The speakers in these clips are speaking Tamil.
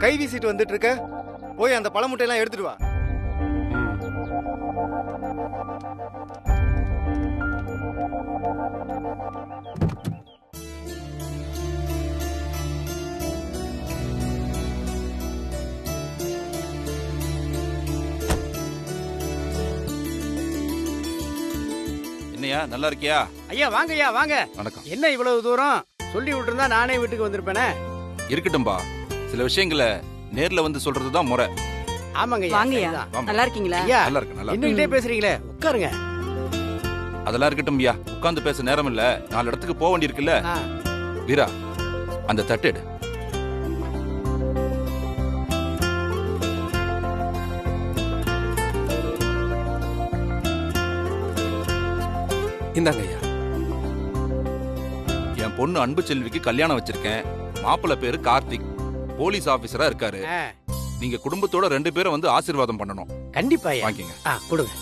கை வீசிட்டு வந்துட்டு இருக்க, போய் அந்த பழ முட்டையெல்லாம் எடுத்துட்டு வா. என்னையா நல்லா இருக்கியா? ஐயா வாங்க ஐயா வாங்க. வணக்கம். என்ன இவ்வளவு தூரம் சொல்லி விட்டுருந்தா நானே வீட்டுக்கு வந்திருப்பேனே. இருக்கட்டும்பா, சில விஷயங்களை நேர்ல வந்து சொல்றதுதான் முறை. ஆமாங்க வாங்கய்யா. நல்லா இருக்கீங்களா? ஐயா நல்லா இருக்கு, நல்லா இருக்கு. என்னகிட்டே பேசுறீங்களே, உட்காருங்க. அதெல்லாம் இருக்கட்டும் ஐயா, உட்கார்ந்து பேச நேரம் இல்ல. 4 இடத்துக்கு போக வேண்டி இருக்குல்ல. வீரா, அந்த தட்டு எடு. இந்தாங்க ஐயா. என் பொண்ணு அன்பு செல்விக்கு கல்யாணம் வச்சிருக்கேன். மாப்பிள்ளை பேரு கார்த்திக், போலீஸ் ஆபீசரா இருக்காரு. நீங்க குடும்பத்தோட 2 பேரும் வந்து ஆசீர்வாதம் பண்ணணும். கண்டிப்பா ஐயா. வாங்கிங்க. கொடுங்க.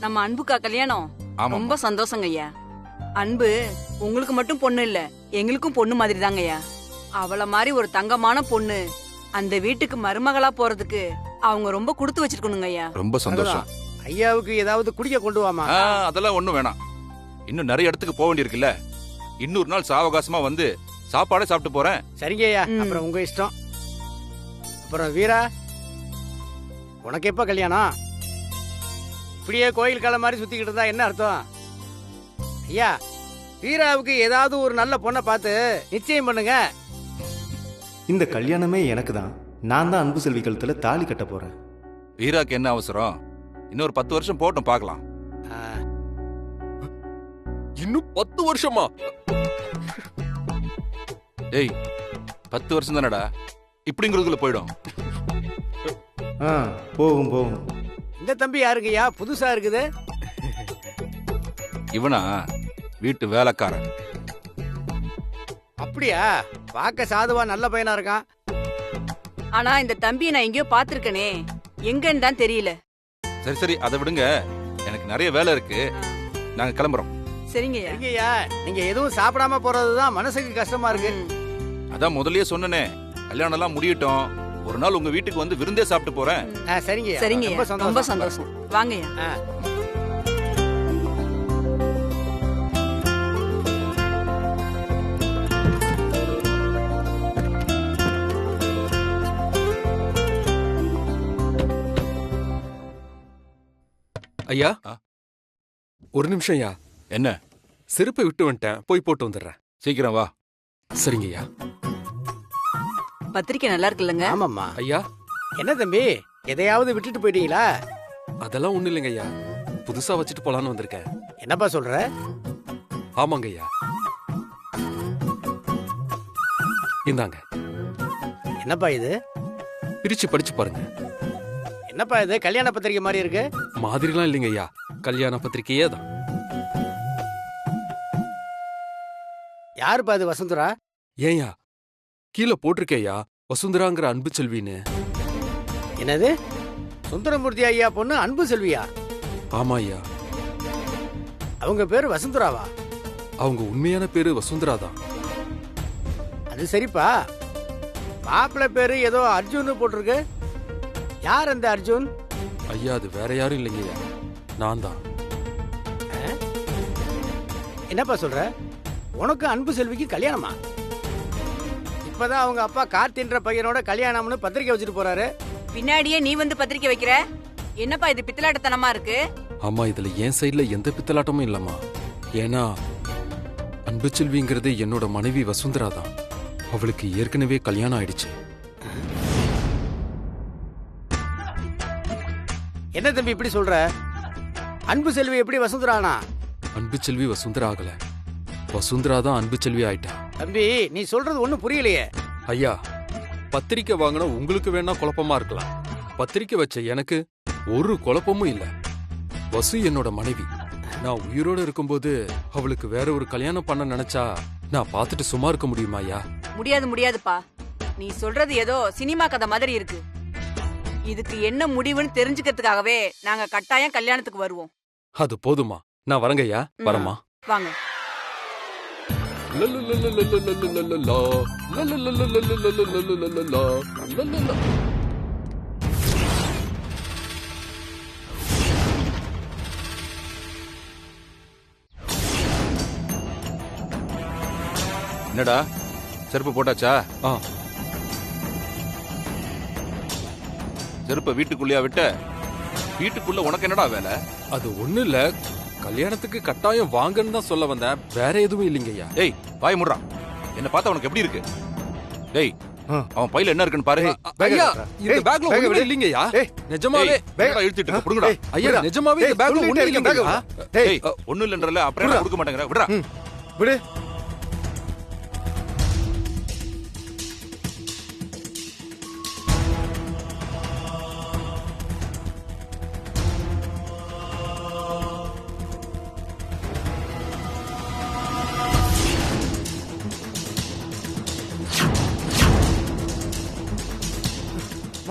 நம்ம அன்புக்கா கல்யாணம் ஆமா. ரொம்ப சந்தோஷங்க ஐயா. அன்பு உங்களுக்கு மட்டும் பொண்ணு இல்ல, எங்களுக்கும் பொண்ணு மாதிரி தாங்க ஐயா. அவள மாதிரி ஒரு தங்கமான பொண்ணு அந்த வீட்டுக்கு மருமகளா போறதுக்கு அவங்க ரொம்ப கொடுத்து வச்சிருக்கணுங்க ஐயா. ரொம்ப சந்தோஷம். ஐயாவுக்கு ஏதாவது குடிக்க கொண்டு வாமா. அதெல்லாம் ஒண்ணும் வேணாம். இன்னும் நிறைய இடத்துக்கு போக வேண்டி இருக்குல்ல. இன்னொரு நாள் சாவகாசமா வந்து சாப்பாடே சாப்பிட்டு போறேன். சரிங்க ஐயா, அப்புறம் உங்க இஷ்டம். அப்புறம் வீரா, உனக்கு எப்ப கல்யாணம்? இப்படியே கோயில் கால மாதிரி சுத்திக்கிட்டு இருந்தா என்ன அர்த்தம்? ஐயா, வீராவுக்கு ஏதாவது ஒரு நல்ல பொண்ணை பார்த்து நிச்சயம் பண்ணுங்க. இந்த கல்யாணமே எனக்கு தான். நான் தான் அன்பு செல்வி கழுத்துல தாலி கட்ட போறேன். வீராக்கு என்ன அவசரம்? இன்னொரு 10 வருஷம் போட்டும் பார்க்கலாம். இன்னும் 10 வருஷமா? டேய், 10 வருஷம் தானடா, இப்படிங்கிறதுக்குள்ள போயிடும். போகும் போகும். இந்த தம்பி யாருங்கய்யா, புதுசா இருக்குது? இவனா வீட்டு வேலைக்காரன். அப்படியா? பார்க்க சாதுவா நல்ல பையனா இருக்கான். ஆனா இந்த தம்பியை நான் எங்கேயோ பாத்திருக்கனே, எங்கன்னு தான் தெரியல. சரி சரி, அதை விடுங்க. எனக்கு நிறைய வேலை இருக்கு, நாங்க கிளம்புறோம். சரிங்க ஐயா. சரிங்கய்யா, நீங்க எதுவும் சாப்பிடாம போறதுதான் மனசுக்கு கஷ்டமா இருக்கு. அதான் முதல்லயே சொன்னனே, கல்யாணம் எல்லாம் முடியட்டும், ஒரு நாள் உங்க வீட்டுக்கு வந்து விருந்தே சாப்பிட்டு போறேன். சரிங்க சரிங்க ஐயா, ரொம்ப சந்தோஷம். வாங்க ஐயா. ஐயா, ஒரு நிமிஷம் ஐயா. என்ன? செருப்பை விட்டு வந்துட்டேன், போய் போட்டு வந்துடுறேன். சீக்கிரம் வா. சரிங்க ஐயா. பத்திரிக்கை நல்லா இருக்குல்லங்க? ஆமாம்மா. ஐயா, என்ன தம்பி, எதையாவது விட்டுட்டு போயிட்டீங்களா? அதெல்லாம் ஒண்ணு இல்லைங்க ஐயா, புதுசா வச்சுட்டு போலான்னு வந்திருக்கேன். என்னப்பா சொல்ற? ஆமாங்க ஐயா. இந்தாங்க. என்னப்பா இது? பிரிச்சு படிச்சு பாருங்க. என்னப்பா இது, கல்யாண பத்திரிக்கை மாதிரி இருக்கு? மாதிரிலாம் இல்லைங்க ஐயா, கல்யாண பத்திரிக்கையே தான். யாருப்பா இது, வசுந்தரா? ஏன்யா கீழே போட்டிருக்கேயா வசுந்தராங்கிற அன்பு செல்வின்னு. என்னது, சுந்தரமூர்த்தி ஐயா பொண்ணு அன்பு செல்வியா? ஆமா ஐயா. அவங்க பேரு வசுந்தராவா? அவங்க உண்மையான பேரு வசுந்தரா தான். அது சரிப்பா, மாப்பிள்ளை பேரு ஏதோ அர்ஜுன் போட்டிருக்கு. யார் அந்த அர்ஜுன்? ஐயா, அது வேற யாரும் இல்லைங்கய்யா, நான் தான். என்னப்பா சொல்ற? உனக்கு அன்பு செல்விக்கு கல்யாணமா? இப்பதான் அவங்க அப்பா கார்த்தின்ற பையனோட கல்யாணம்னு பத்திரிக்கை வச்சுட்டு போறாரு. பின்னாடியே நீ வந்து பத்திரிக்கை வைக்கிற? என்னப்பா இது பித்தலாட்டத்தனமா இருக்கு? ஆமா, இதுல என் சைடுல எந்த பித்தலாட்டமும் இல்லம்மா. ஏன்னா அன்பு செல்விங்கிறது என்னோட மனைவி வசுந்தரா தான். அவளுக்கு ஏற்கனவே கல்யாணம் ஆயிடுச்சு. என்ன தம்பி இப்படி சொல்ற? அன்பு செல்வி எப்படி வசுந்தரானா? அன்பு செல்வி வசுந்தரா ஆகல, வசுந்தரா தான் அன்பு செல்வி ஆயிட்டா. தம்பி, நீ சொல்றது ஒண்ணும் புரியலையே. ஐயா, பத்திரிக்கை வாங்கினா உங்களுக்கு வேணா குழப்பமா இருக்கலாம், பத்திரிக்கை வச்ச எனக்கு ஒரு குழப்பமும் இல்ல. வசு என்னோட மனைவி. நான் உயிரோட இருக்கும்போது அவளுக்கு வேற ஒரு கல்யாணம் பண்ண நினைச்சா நான் பார்த்துட்டு சும்மா இருக்க முடியுமா ஐயா? முடியாது முடியாதுப்பா, நீ சொல்றது ஏதோ சினிமா கதை மாதிரி இருக்கு. இதுக்கு என்ன முடிவுன்னு தெரிஞ்சுக்கிறதுக்காகவே நாங்க கட்டாயம் கல்யாணத்துக்கு வருவோம். அது போதுமா? நான் வரங்க ஐயா, வரமா? வாங்க. லலலலலலலலலலலா, லலலலலலலலலலலலா, லலலல. என்னடா செருப்பு போட்டாச்சா? ஆ, செருப்பை வீட்டுக்குள்ளேயா விட்ட? வீட்டுக்குள்ள உனக்கு என்னடா வேலை? அது ஒண்ணு இல்ல, கல்யாணத்துக்கு கட்டாயம் வாங்கன்னு தான் சொல்ல வந்தேன், வேற எதுவும் இல்லைங்கய்யா. டேய் வாய் முடுறா. என்ன பார்த்தா உனக்கு எப்படி இருக்கு? டேய் ஆ. அவன் பையில என்ன இருக்குன்னு பாரு. ஐயா, இந்த ஏய், பேக்ல bag ஒண்ணுமே விடு. இல்லைங்கய்யா. ஏய், நிஜமாவே என்னடா இழுத்துட்டு இருக்க? புடுங்கடா. ஐயா, நிஜமாவே இந்த பேக்ல ஒண்ணு இல்லைங்கய்யா. டேய் ஒண்ணும் இல்லன்றல அப்புறம் என்ன கொடுக்க மாட்டேங்கற? விடுடா. விடு.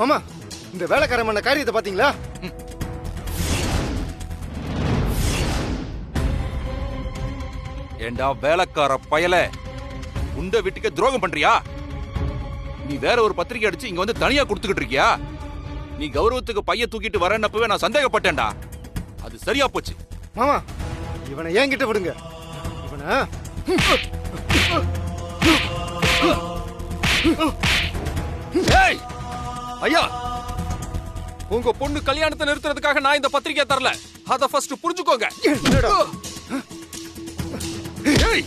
மாமா, இந்த வேலைக்காரன் பண்ண காரியத்தை பாத்தீங்களா? ஏண்டா வேலைக்கார பயல, உண்ட வீட்டுக்கு துரோகம் பண்றியா? நீ வேற ஒரு பத்திரிக்கை அடிச்சு இங்க வந்து தனியா கொடுத்துக்கிட்டு இருக்கியா? நீ கௌரவத்துக்கு பைய தூக்கிட்டு வரேன்னப்பவே நான் சந்தேகப்பட்டேன்டா. அது சரியா போச்சு. மாமா, இவனை என்கிட்ட விடுங்க. இவனை ஏய், ஐயா, உங்க பொண்ணு கல்யாணத்தை நிறுத்துறதுக்காக நான் இந்த பத்திரிக்கை தரல, அத ஃபர்ஸ்ட் புரிஞ்சுக்கோங்க. என்னடா? ஏய்,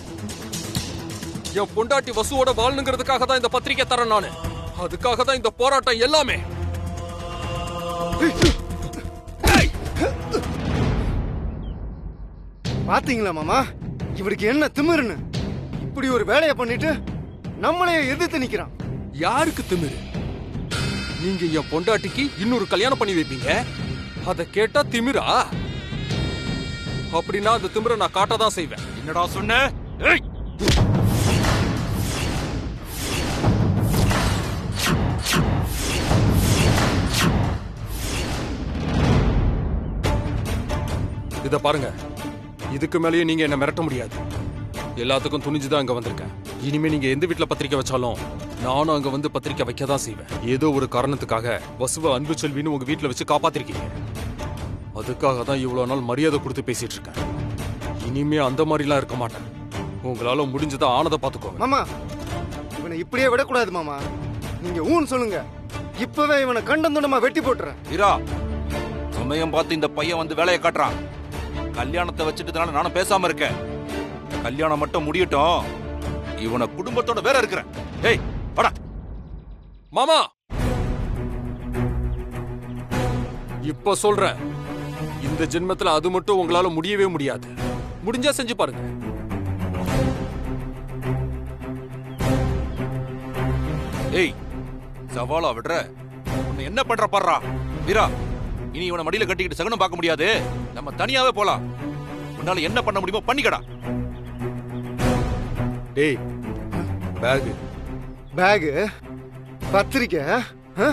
என் பொண்டாட்டி வசுவோட வாழணுங்கிறதுக்காக தான் இந்த பத்திரிக்கை தரேன் நானு. அதுக்காக தான் இந்த போராட்டம் எல்லாமே. ஏய், பாத்தீங்களா மாமா, இவருக்கு என்ன திமிருன்னு? இப்படி ஒரு வேலையை பண்ணிட்டு நம்மளையே எதிர்த்து நிக்கிறான். யாருக்கு திமிரு? நீங்க என் பொண்டாட்டிக்கு இன்னொரு கல்யாணம் பண்ணி வைப்பீங்க, அத கேட்டா திமிரா? அப்படின்னா அந்த திமிரை நான் காட்ட தான் செய்வேன். என்னடா சொன்ன? ஏய், இத பாருங்க, இதுக்கு மேலேயே நீங்க என்ன மிரட்ட முடியாது. எல்லாத்துக்கும் துணிஞ்சுதான் அங்க வந்திருக்கேன். இனிமே நீங்க எந்த வீட்டுல பத்திரிக்கை வச்சாலும் நானும் அங்க வந்து பத்திரிக்கை வைக்க தான் செய்வேன். ஏதோ ஒரு காரணத்துக்காக வசுவ அன்பு செல்வின்னு உங்க வீட்டுல வச்சு காப்பாத்திருக்கீங்க. அதுக்காக தான் இவ்வளவு நாள் மரியாதை கொடுத்து பேசிட்டு இருக்கேன். இனிமே அந்த மாதிரிலாம் இருக்க மாட்டேன். உங்களால முடிஞ்சதா ஆனதை பாத்துக்கோங்க. மாமா, இவனை இப்படியே விடக்கூடாது மாமா. நீங்க ஊன்னு சொல்லுங்க, இப்பவே இவனை கண்டந்துண்டமா வெட்டி போட்டுறேன். வீரா, சமயம் பார்த்து இந்த பையன் வந்து வேலையை காட்டுறான். கல்யாணத்தை வச்சுட்டதுனால நானும் பேசாம இருக்கேன். கல்யாணம் மட்டும் முடியட்டும், இவனை குடும்பத்தோட வேற இருக்கிறேன். ஏய் வாடா. மாமா, இப்ப சொல்றேன், இந்த ஜென்மத்துல அது மட்டும் உங்களால முடியவே முடியாது. முடிஞ்சா செஞ்சு பாருங்க. ஏய் சவாலா விடுற, உன்னை என்ன பண்ற பாடுறா. வீரா, இனி இவனை மடியில கட்டிக்கிட்டு சகுனம் பார்க்க முடியாது. நம்ம தனியாவே போலாம். உன்னால என்ன பண்ண முடியுமோ பண்ணிக்கடா. டேய், பேக் பேகு, பத்திரிக்கை. ஆ?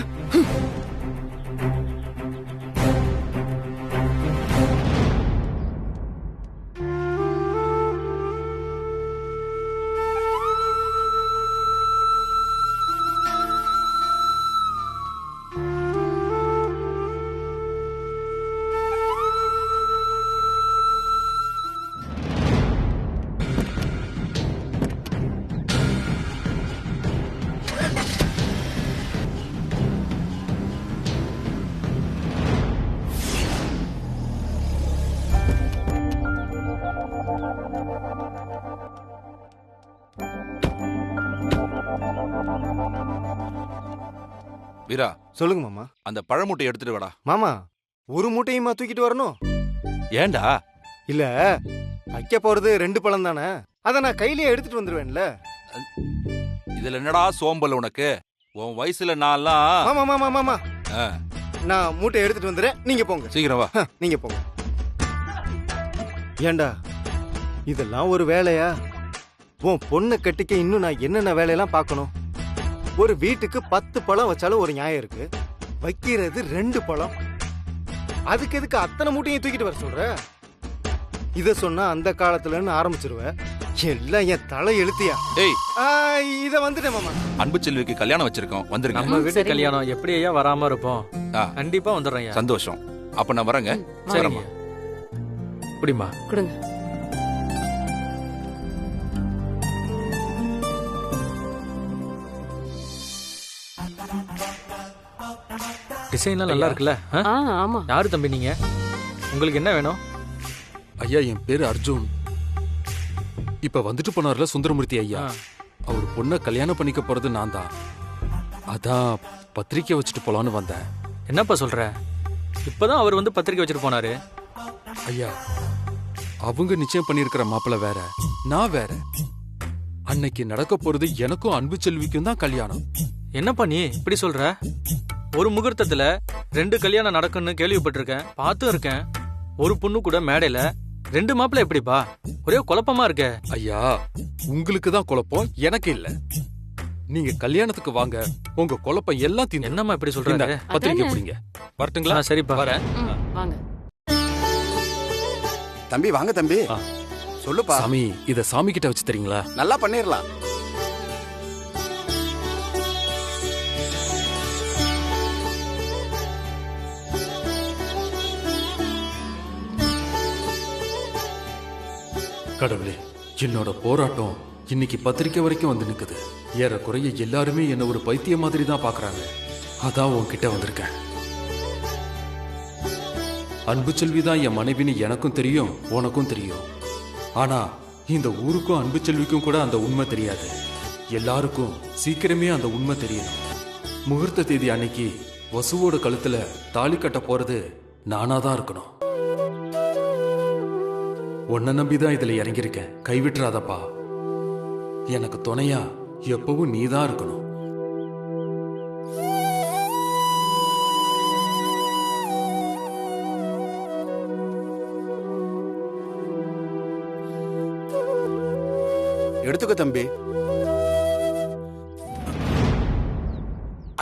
வீரா, சொல்லுங்க மாமா. அந்த பழமூட்டை எடுத்துட்டு வாடா. மாமா, ஒரு மூட்டையுமா தூக்கிட்டு வரணும்? ஏன்டா? இல்ல, வைக்க போறது 2 பழம் தானே, அத நான் கையிலேயே எடுத்துட்டு வந்துருவேன்ல. இதுல என்னடா சோம்பல் உனக்கு? உன் வயசுல நான்லாம். மாமா மாமா மாமா, ஆ, நான் மூட்டை எடுத்துட்டு வந்துடுறேன், நீங்க போங்க. சீக்கிரம் வா. நீங்க போங்க. ஏண்டா, இதெல்லாம் ஒரு வேலையா? உன் பொண்ணை கட்டிக்க இன்னும் நான் என்னென்ன வேலையெல்லாம் பார்க்கணும்? ஒரு வீட்டுக்கு 10 பழம் வச்சாலும் ஒரு நியாயம் இருக்கு, வைக்கிறது 2 பழம். அதுக்கு எதுக்கு அத்தனை மூட்டையும் தூக்கிட்டு வர சொல்ற? இத சொன்னா அந்த காலத்துலன்னு ஆரம்பிச்சிருவ. எல்லாம் என் தலை எழுத்தியா. ஏய் இத வந்துட்டேன் மாமா. அன்பு செல்விக்கு கல்யாணம் வச்சிருக்கோம், வந்துருங்க. நம்ம வீட்டு கல்யாணம் எப்படி ஐயா வராம இருப்போம்? ஆ. கண்டிப்பா வந்துடுறேன் ஐயா. சந்தோஷம். அப்ப நான் வரேங்க. சரிம்மா. இப்படிமா கொடுங்க. டிசைன்லாம் நல்லா இருக்குல்ல? ஆ? ஆமா. யாரு தம்பி நீங்க? உங்களுக்கு என்ன வேணும்? ஐயா என் பேரு அர்ஜுன். இப்ப வந்துட்டு போனார்ல சுந்தரமூர்த்தி ஐயா, ஆ. அவர் பொண்ணை கல்யாணம் பண்ணிக்க போறது நான் தான். அதான் பத்திரிக்கை வச்சுட்டு போலான்னு வந்தேன். என்னப்பா சொல்ற? இப்பதான் அவர் வந்து பத்திரிக்கை வச்சுட்டு போனாரு. ஐயா அவங்க நிச்சயம் பண்ணியிருக்கிற மாப்பிள்ளை வேற, நான் வேற. அன்னைக்கு நடக்க போறது எனக்கும் அன்பு செல்விக்கும் தான் கல்யாணம். என்னப்பா நீ இப்படி சொல்ற? ஒரு முகூர்த்தத்துல 2 கல்யாணம் நடக்கும்னு கேள்விப்பட்டிருக்கேன், பார்த்தும் இருக்கேன். ஒரு பொண்ணு கூட மேடையில 2 மாப்பிள்ளை எப்படிப்பா? ஒரே குழப்பமா இருக்க. ஐயா உங்களுக்கு தான் குழப்பம், எனக்கு இல்ல. நீங்க கல்யாணத்துக்கு வாங்க, உங்க குழப்பம் எல்லாம் தீர்ந்து. என்னம்மா இப்படி சொல்ற? இந்தா, பத்திரிக்கை அதானே. பிடிங்க. வரட்டுங்களா? சரிப்பா. வரேன். ம், வாங்க. தம்பி வாங்க தம்பி. ஆ. சொல்லுப்பா. சாமி இத சாமி கிட்ட வச்சு தரீங்களா? நல்லா பண்ணிரலாம். கடவுளே, என்னோட போராட்டம் இன்னைக்கு பத்திரிக்கை வரைக்கும் வந்து நிக்குது. ஏறக்குறைய எல்லாருமே என்ன ஒரு பைத்திய மாதிரி தான் பாக்குறாங்க. அதான் உன்கிட்ட வந்திருக்கேன். அன்பு செல்வி தான் என் மனைவின்னு எனக்கும் தெரியும், உனக்கும் தெரியும். ஆனா இந்த ஊருக்கும் அன்பு செல்விக்கும் கூட அந்த உண்மை தெரியாது. எல்லாருக்கும் சீக்கிரமே அந்த உண்மை தெரியணும். முகூர்த்த தேதி அன்னைக்கு வசுவோட கழுத்துல தாலி கட்ட போறது நானாதான் இருக்கணும். உன்னை நம்பிதான் இதுல இறங்கியிருக்கேன், கைவிட்டுறாதப்பா. எனக்கு துணையா எப்பவும் நீதான் இருக்கணும். எடுத்துக்க தம்பி.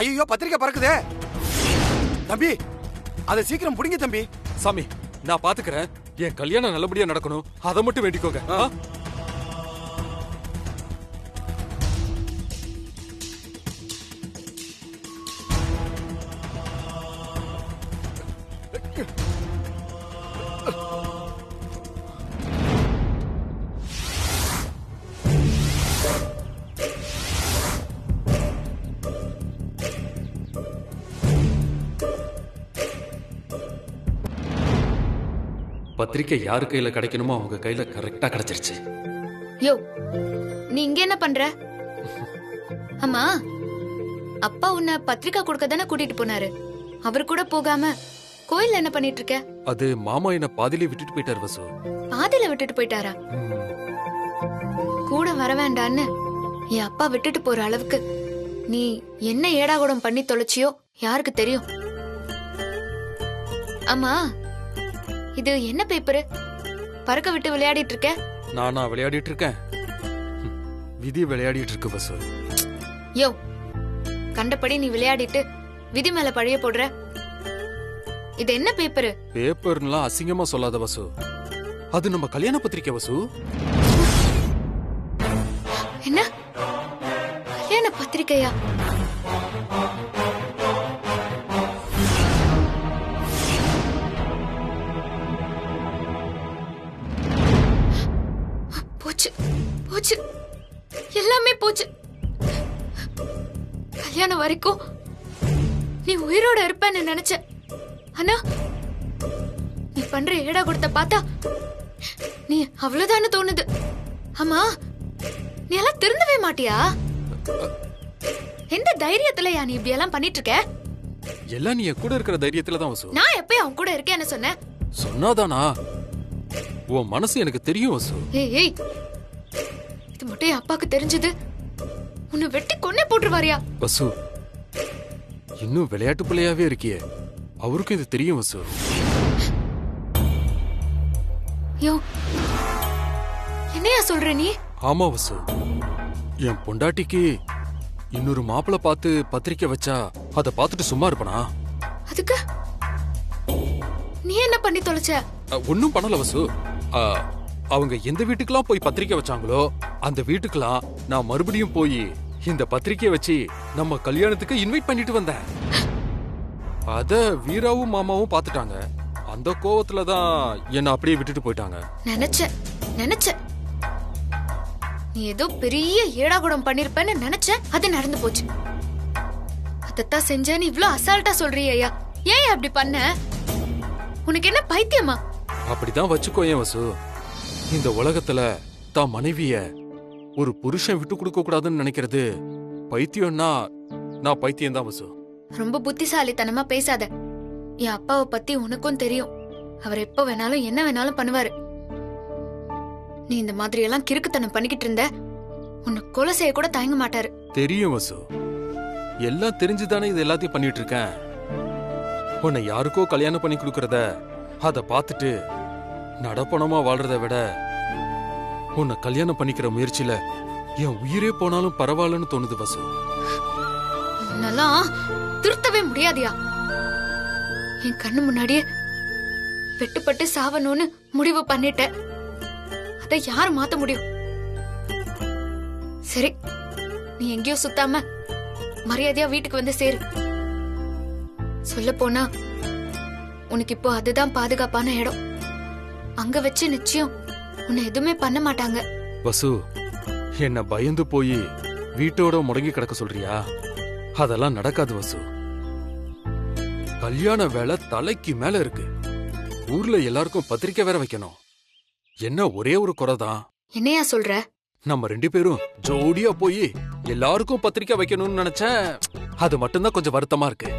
ஐயோ பத்திரிக்கை பறக்குதே தம்பி, அதை சீக்கிரம் புடிங்க தம்பி. சாமி நான் பாத்துக்கிறேன். என் கல்யாணம் நல்லபடியா நடக்கணும், அதை மட்டும் வேண்டிக்கோங்க. ஆ? பத்திரிக்கை யாரு கையில கிடைக்கணுமோ அவங்க கையில கரெக்டா கிடைச்சிருச்சு. யோ, நீ இங்க என்ன பண்ற? அம்மா, அப்பா உன்னை பத்திரிக்கை கொடுக்க தானே கூட்டிட்டு போனாரு. அவர் கூட போகாம கோயில்ல என்ன பண்ணிட்டு இருக்க? அது மாமா என்ன பாதியிலே விட்டுட்டு போயிட்டார் வசு. பாதியில விட்டுட்டு போயிட்டாரா? கூட வர வேண்டான்னு என் அப்பா விட்டுட்டு போற அளவுக்கு நீ என்ன ஏடாகூடம் பண்ணி தொலைச்சியோ யாருக்கு தெரியும்? அம்மா, இது என்ன பேப்பரு? பறக்க விட்டு விளையாடிட்டு இருக்க? நானா விளையாடிட்டு இருக்கேன்? விதி விளையாடிட்டு இருக்கு வசு. யோ, கண்டபடி நீ விளையாடிட்டு விதி மேல பழைய போடுற. இது என்ன பேப்பரு? பேப்பர்லாம் அசிங்கமா சொல்லாத வசு. அது நம்ம கல்யாண பத்திரிக்கை வசு. என்ன கல்யாண பத்திரிக்கையா? போச்சு போச்சு, எல்லாமே போச்சு. கல்யாணம் வரைக்கும் நீ உயிரோட இருப்பேன்னு நினைச்ச. ஆனா நீ பண்ற ஏடா கொடுத்த பார்த்தா நீ அவ்வளவுதான்னு தோணுது. ஆமா, நீ எல்லாம் திருந்தவே மாட்டியா? எந்த தைரியத்துலயா நீ இப்படி எல்லாம் பண்ணிட்டு இருக்க? எல்லாம் நீ என் கூட இருக்கிற தைரியத்துல தான் வசு. நான் எப்பயும் அவன் கூட இருக்கேன்னு சொன்னேன். சொன்னாதானா? உன் மனசு எனக்கு தெரியும் வசு. ஏய் ஏய், இது மட்டும் என் அப்பாக்கு தெரிஞ்சது உன்னை வெட்டி கொன்னே போட்டுருவாரியா? வசு இன்னும் விளையாட்டு பிள்ளையாவே இருக்கியே, அவருக்கும் இது தெரியும் வசு. யோ, என்னையா சொல்ற நீ? ஆமா வசு, என் பொண்டாட்டிக்கு இன்னொரு மாப்பிள்ளை பார்த்து பத்திரிக்கை வச்சா அதை பார்த்துட்டு சும்மா இருப்பனா? அதுக்கு நீ என்ன பண்ணி தொலைச்ச? ஒன்னும் பண்ணல வசு. அவங்க எந்த வீட்டுக்கெல்லாம் போய் பத்திரிக்கை வச்சாங்களோ அந்த வீட்டுக்கெல்லாம் நான் மறுபடியும் போய் இந்த பத்திரிக்கையை வச்சு நம்ம கல்யாணத்துக்கு இன்வைட் பண்ணிட்டு வந்தேன். அத வீராவும் மாமாவும் பாத்துட்டாங்க. அந்த கோவத்துல தான் என்ன அப்படியே விட்டுட்டு போயிட்டாங்க. நினைச்சேன் நீ ஏதோ பெரிய ஏடாகுடம் பண்ணிருப்பேன்னு நினைச்சேன். அது நடந்து போச்சு. அதத்தான் செஞ்சேன்னு இவ்ளோ அசால்ட்டா சொல்றியே ஐயா. ஏன் அப்படி பண்ண? உனக்கு என்ன பைத்தியமா? அப்படிதான் வச்சுக்கோ ஏன் வசு. இந்த உலகத்துல தான் மனைவிய ஒரு புருஷன் விட்டு கொடுக்க கூடாதுன்னு நினைக்கிறது பைத்தியம்னா நான் பைத்தியம் தான் வசு. ரொம்ப புத்திசாலித்தனமா பேசாத. என் அப்பாவை பத்தி உனக்கும் தெரியும். அவர் எப்ப வேணாலும் என்ன வேணாலும் பண்ணுவாரு. நீ இந்த மாதிரி எல்லாம் கிறுக்குத்தனம் பண்ணிக்கிட்டு இருந்த உன்னை கொலை செய்ய கூட தயங்க மாட்டாரு. தெரியும் வசு, எல்லாம் தெரிஞ்சுதானே இது எல்லாத்தையும் பண்ணிட்டு இருக்கேன். உன்னை யாருக்கோ கல்யாணம் பண்ணி கொடுக்கறத அத பாத்துட்டு நடப்பணமா வாழ்றத விட உன்னை கல்யாணம் பண்ணிக்கிற முயற்சியில என் உயிரே போனாலும் பரவாயில்லன்னு தோணுது வசு. உன்னெல்லாம் திருத்தவே முடியாதியா. என் கண்ணு முன்னாடியே வெட்டுப்பட்டு சாவணும்னு முடிவு பண்ணிட்ட. அதை யாரு மாத்த முடியும்? சரி, நீ எங்கேயோ சுத்தாம மரியாதையா வீட்டுக்கு வந்து சேரு. சொல்ல போனா உனக்கு இப்போ அதுதான் பாதுகாப்பான இடம். அங்க வச்சு நிச்சயம் உன்னை எதுவுமே பண்ண மாட்டாங்க. வசு, என்ன பயந்து போய் வீட்டோட முடங்கி கிடக்க சொல்றியா? அதெல்லாம் நடக்காது வசு. கல்யாண வேலை தலைக்கு மேல இருக்கு. ஊர்ல எல்லாருக்கும் பத்திரிக்கை வேற வைக்கணும். என்ன ஒரே ஒரு குறைதான். என்னையா சொல்ற? நம்ம 2 பேரும் ஜோடியா போய் எல்லாருக்கும் பத்திரிக்கை வைக்கணும்னு நினைச்சேன். அது மட்டும்தான் கொஞ்சம் வருத்தமா இருக்கு.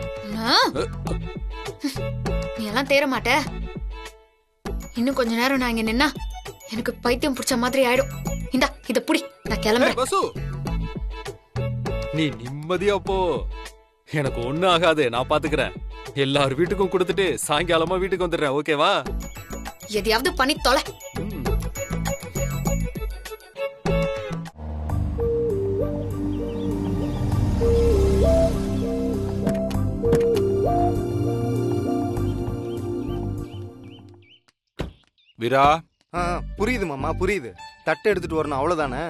நீ எல்லாம் தேர மாட்ட. இன்னும் கொஞ்ச நேரம் நான் இங்க நின்னா எனக்கு பைத்தியம் பிடிச்ச மாதிரி ஆயிடும். இந்தா இத புடி, நான் கிளம்புறேன். வசு, நீ நிம்மதியா போ. எனக்கு ஒண்ணும் ஆகாது, நான் பாத்துக்கிறேன். எல்லார் வீட்டுக்கும் கொடுத்துட்டு சாயங்காலமா வீட்டுக்கு வந்துடுறேன். ஓகேவா? எதையாவது பண்ணி தொலை. வீரா, புரியுது மாமா, புரியுது. தட்டை எடுத்துட்டு வரணும், அவ்வளவுதானே.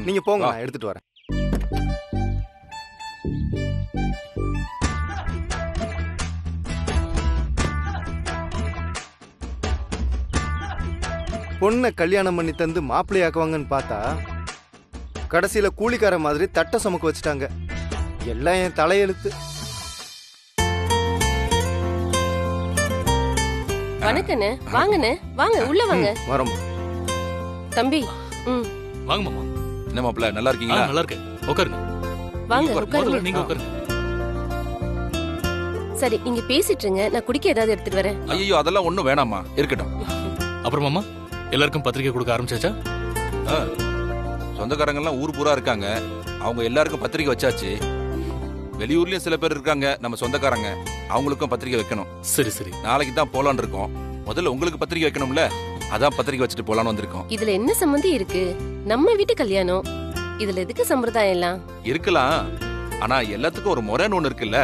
நீங்க போங்க, நான் எடுத்துட்டு வரேன். பொண்ணை கல்யாணம் பண்ணி தந்து மாப்பிள்ளையாக்குவாங்கன்னு பார்த்தா கடைசியில கூலிக்கார மாதிரி தட்டை சுமக்க வச்சுட்டாங்க. எல்லாம் என் தலையெழுத்து. வணக்கண்ணே, வாங்கண்ணே, வாங்க உள்ள வாங்க. வரோம் தம்பி. வாங்க மாமா. என்ன மாப்பிள்ள, நல்லா இருக்கீங்களா? நல்லா இருக்கேன். உட்காருங்க. வாங்க உட்காருங்க. நீங்க உட்காருங்க. சரி, நீங்க பேசிட்டு இருங்க, நான் குடிக்க ஏதாவது எடுத்துட்டு வரேன். ஐயோ, அதெல்லாம் ஒண்ணும் வேணாமா, இருக்கட்டும். அப்புறம் மாமா, எல்லாருக்கும் பத்திரிக்கை கொடுக்க ஆரம்பிச்சாச்சா? சொந்தக்காரங்க எல்லாம் ஊர் பூரா இருக்காங்க. அவங்க எல்லாருக்கும் பத்திரிக்கை வச்சாச்சு. வெளியூர்லயும் சில பேர் இருக்காங்க நம்ம சொந்தக்காரங்க. அவங்களுக்கும் பத்திரிக்கை வைக்கணும். சரி சரி, நாளைக்கு தான் போலான்னு இருக்கோம். முதல்ல உங்களுக்கு பத்திரிக்கை வைக்கணும்ல, அதான் பத்திரிக்கை வச்சுட்டு போலான்னு வந்திருக்கோம். இதுல என்ன சம்மந்தம் இருக்கு? நம்ம வீட்டு கல்யாணம். இதுல எதுக்கு சம்பிரதாயம் எல்லாம்? இருக்கலாம், ஆனா எல்லாத்துக்கும் ஒரு முறைன்னு ஒண்ணு இருக்குல்ல.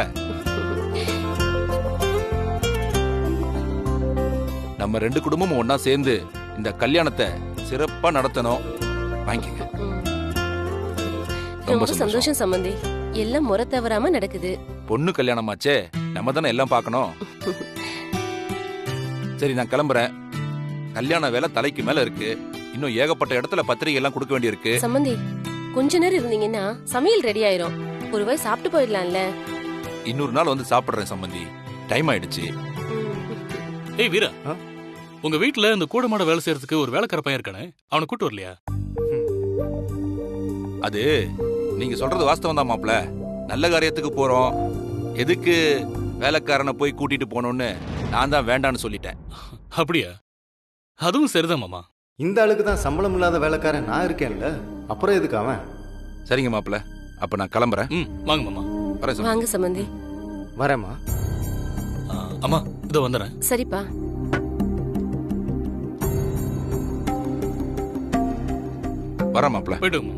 நம்ம 2 குடும்பமும் ஒன்னா சேர்ந்து இந்த கல்யாணத்தை சிறப்பா நடத்தணும். வாங்கிக்கங்க. ரொம்ப சந்தோஷம் சம்பந்தி. எல்லாம் முறை தவறாம நடக்குது. பொண்ணு கல்யாணமாச்சே, நம்ம தானே எல்லாம் பார்க்கணும். சரி, நான் கிளம்புறேன். கல்யாண வேலை தலைக்கு மேல இருக்கு. இன்னும் ஏகப்பட்ட இடத்துல பத்திரிகை எல்லாம் கொடுக்க வேண்டி இருக்கு. சம்பந்தி, கொஞ்ச நேரம் இருந்தீங்கன்னா சமையல் ரெடி ஆயிரும். ஒரு வாய் சாப்பிட்டு போயிடலாம்ல. இன்னொரு நாள் வந்து சாப்பிடுறேன் சம்பந்தி. டைம் ஆயிடுச்சு. ஏய் வீரா, உங்க வீட்டுல இந்த கூடமாட வேலை செய்யறதுக்கு ஒரு வேலைக்கார பையன் இருக்கானே, அவனை கூட்டு வரலையா? அது நீங்க சொல்றது வாஸ்தவம் தான் மாப்ள. நல்ல காரியத்துக்கு போறோம், எதுக்கு வேலைக்காரனை போய் கூட்டிட்டு போனோம்னு நான் தான் வேண்டான்னு சொல்லிட்டேன். அப்படியா? அதுவும் சரிதான் மாமா. இந்த ஆளுக்கு தான் சம்பளம் இல்லாத வேலைக்காரன் நான் இருக்கேன்ல, அப்புறம் எதுக்கு அவன்? சரிங்க மாப்ள, அப்ப நான் கிளம்புறேன். வாங்க மாமா. வரேன் வாங்க சம்பந்தி. வரேம்மா. அம்மா, இதோ வந்துடுறேன். சரிப்பா. வரேன் மாப்ள. போயிட்டு மாமா.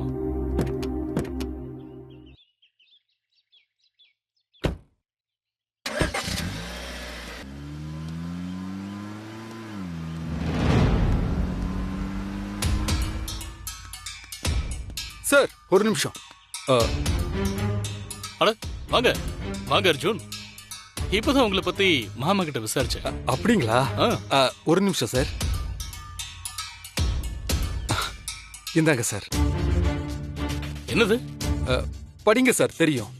சார் ஒரு நிமிஷம். அட வாங்க வாங்க அர்ஜுன். இப்பதான் உங்களை பத்தி மாமா கிட்ட விசாரிச்சேன். அப்படிங்களா? ஒரு நிமிஷம் சார். இந்தாங்க சார். என்னது? படிங்க சார், தெரியும்.